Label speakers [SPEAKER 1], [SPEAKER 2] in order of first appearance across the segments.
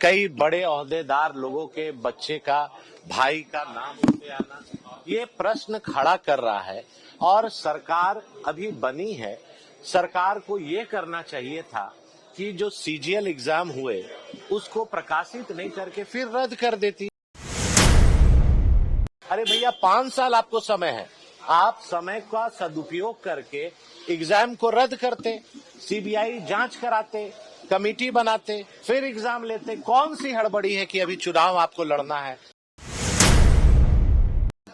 [SPEAKER 1] कई बड़े ओहदेदार लोगों के बच्चे का, भाई का नाम उनसे आना, ये प्रश्न खड़ा कर रहा है। और सरकार अभी बनी है, सरकार को ये करना चाहिए था कि जो सीजीएल एग्जाम हुए उसको प्रकाशित नहीं करके फिर रद्द कर देती। अरे भैया 5 साल आपको समय है, आप समय का सदुपयोग करके एग्जाम को रद्द करते, सीबीआई जांच कराते, कमेटी बनाते, फिर एग्जाम लेते। कौन सी हड़बड़ी है कि अभी चुनाव आपको लड़ना है?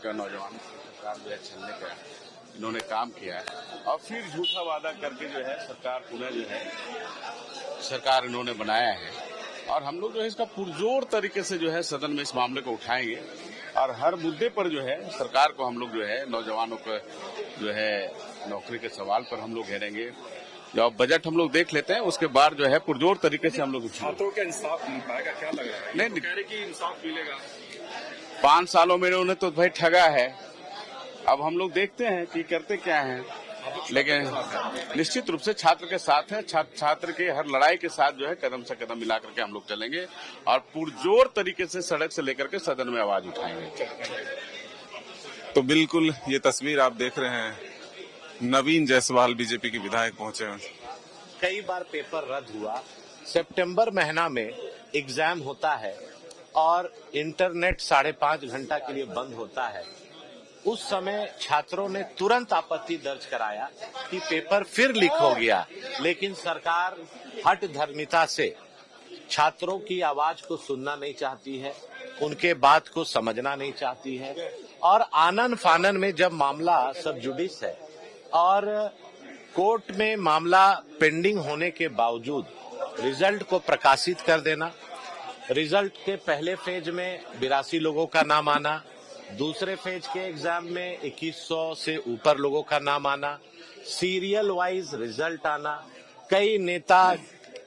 [SPEAKER 2] नौजवानों सरकार जो है छलने का इन्होंने काम किया है और फिर झूठा वादा करके जो है सरकार पुनः जो है सरकार इन्होंने बनाया है। और हम लोग जो है इसका पुरजोर तरीके से जो है सदन में इस मामले को उठाएंगे और हर मुद्दे पर जो है सरकार को हम लोग जो है नौजवानों को जो है नौकरी के सवाल पर हम लोग घेरेंगे। जब बजट हम लोग देख लेते हैं उसके बाद जो है पुरजोर तरीके से हम लोग
[SPEAKER 3] छात्रों का इंसाफ मिल पाएगा, क्या लग रहा है?
[SPEAKER 2] नहीं,
[SPEAKER 3] कह रहे कि इंसाफ मिलेगा।
[SPEAKER 2] 5 सालों में उन्होंने तो भाई ठगा है। अब हम लोग देखते हैं कि करते क्या हैं, लेकिन निश्चित रूप से छात्र के साथ है, छात्र के हर लड़ाई के साथ जो है कदम से कदम मिला करके हम लोग चलेंगे और पुरजोर तरीके से सड़क से लेकर के सदन में आवाज उठाएंगे।
[SPEAKER 4] तो बिल्कुल ये तस्वीर आप देख रहे हैं, नवीन जायसवाल बीजेपी के विधायक पहुंचे हैं।
[SPEAKER 1] कई बार पेपर रद्द हुआ, सितंबर महीना में एग्जाम होता है और इंटरनेट 5.5 घंटा के लिए बंद होता है। उस समय छात्रों ने तुरंत आपत्ति दर्ज कराया कि पेपर फिर लीक हो गया, लेकिन सरकार हठधर्मिता से छात्रों की आवाज को सुनना नहीं चाहती है, उनके बात को समझना नहीं चाहती है। और आनन फानन में जब मामला सब जुडिस है और कोर्ट में मामला पेंडिंग होने के बावजूद रिजल्ट को प्रकाशित कर देना, रिजल्ट के पहले फेज में 82 लोगों का नाम आना, दूसरे फेज के एग्जाम में 2100 से ऊपर लोगों का नाम आना, सीरियल वाइज रिजल्ट आना, कई नेता,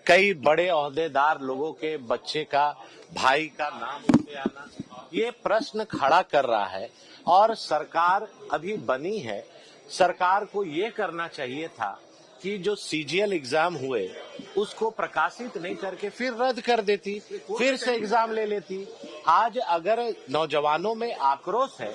[SPEAKER 1] कई बड़े ओहदेदार लोगों के बच्चे का, भाई का नाम उनसे आना, ये प्रश्न खड़ा कर रहा है। और सरकार अभी बनी है, सरकार को ये करना चाहिए था कि जो सीजीएल एग्जाम हुए उसको प्रकाशित नहीं करके फिर रद्द कर देती, फिर से एग्जाम ले लेती। आज अगर नौजवानों में आक्रोश है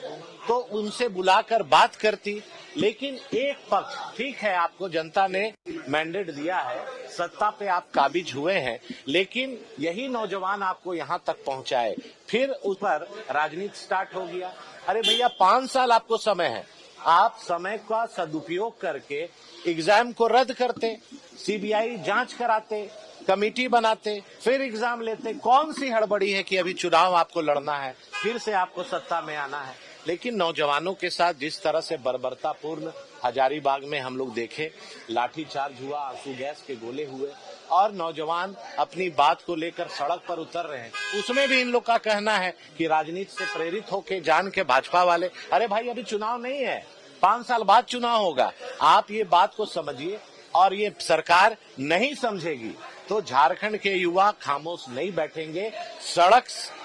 [SPEAKER 1] तो उनसे बुलाकर बात करती, लेकिन एक पक्ष, ठीक है आपको जनता ने मैंडेट दिया है, सत्ता पे आप काबिज हुए हैं, लेकिन यही नौजवान आपको यहाँ तक पहुँचाए, फिर उस पर राजनीति स्टार्ट हो गया। अरे भैया 5 साल आपको समय है, आप समय का सदुपयोग करके एग्जाम को रद्द करते, सीबीआई जांच कराते, कमेटी बनाते, फिर एग्जाम लेते। कौन सी हड़बड़ी है कि अभी चुनाव आपको लड़ना है, फिर से आपको सत्ता में आना है? लेकिन नौजवानों के साथ जिस तरह से बर्बरतापूर्ण हजारीबाग में हम लोग देखे, लाठीचार्ज हुआ, आंसू गैस के गोले हुए और नौजवान अपनी बात को लेकर सड़क पर उतर रहे हैं, उसमें भी इन लोग का कहना है कि राजनीति से प्रेरित होके जान के भाजपा वाले। अरे भाई अभी चुनाव नहीं है, 5 साल बाद चुनाव होगा। आप ये बात को समझिए और ये सरकार नहीं समझेगी तो झारखंड के युवा खामोश नहीं बैठेंगे, सड़क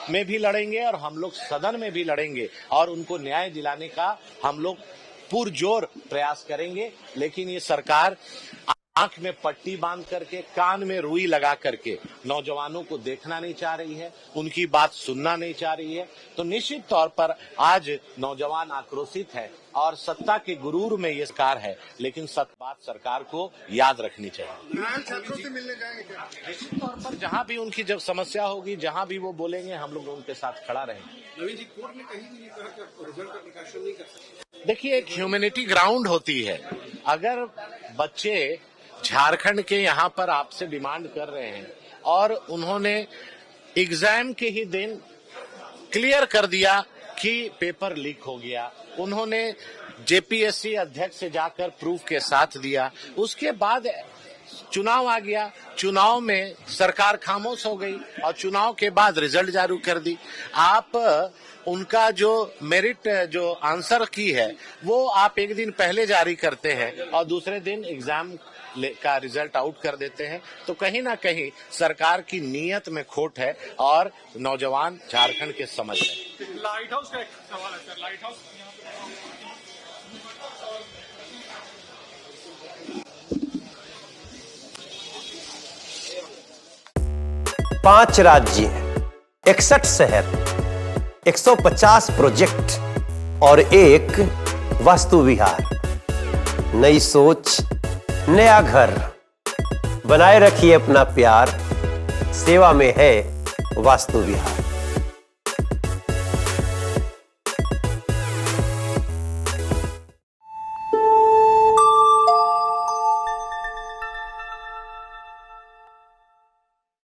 [SPEAKER 1] में भी लड़ेंगे और हम लोग सदन में भी लड़ेंगे और उनको न्याय दिलाने का हम लोग पुरजोर प्रयास करेंगे। लेकिन ये सरकार आंख में पट्टी बांध करके, कान में रुई लगा करके नौजवानों को देखना नहीं चाह रही है, उनकी बात सुनना नहीं चाह रही है। तो निश्चित तौर पर आज नौजवान आक्रोशित है और सत्ता के गुरूर में ये सरकार है, लेकिन बात सरकार को याद रखनी चाहिए।
[SPEAKER 3] छात्रों से मिलने जाएंगे क्या?
[SPEAKER 1] निश्चित तौर पर जहाँ भी उनकी जब समस्या होगी, जहाँ भी वो बोलेंगे, हम लोग उनके साथ खड़ा रहेंगे।
[SPEAKER 3] नवीन जी, कोर्ट ने कहीं भी कहा कि रिजल्ट का प्रकाशन नहीं कर सकते।
[SPEAKER 1] देखिए, एक ह्यूमैनिटी ग्राउंड होती है। अगर बच्चे झारखंड के यहाँ पर आपसे डिमांड कर रहे हैं और उन्होंने एग्जाम के ही दिन क्लियर कर दिया कि पेपर लीक हो गया, उन्होंने जेपीएससी अध्यक्ष से जाकर प्रूफ के साथ दिया, उसके बाद चुनाव आ गया, चुनाव में सरकार खामोश हो गई और चुनाव के बाद रिजल्ट जारी कर दी। आप उनका जो मेरिट, जो आंसर की है, वो आप एक दिन पहले जारी करते हैं और दूसरे दिन एग्जाम का रिजल्ट आउट कर देते हैं। तो कहीं ना कहीं सरकार की नीयत में खोट है और नौजवान झारखंड के समझ रहे हैं।
[SPEAKER 3] लाइट हाउस का एक सवाल है सर, लाइट हाउस
[SPEAKER 5] 5 राज्य, 61 शहर, 150 प्रोजेक्ट और एक वास्तु विहार। नई सोच, नया घर। बनाए रखिए अपना प्यार, सेवा में है वास्तु विहार।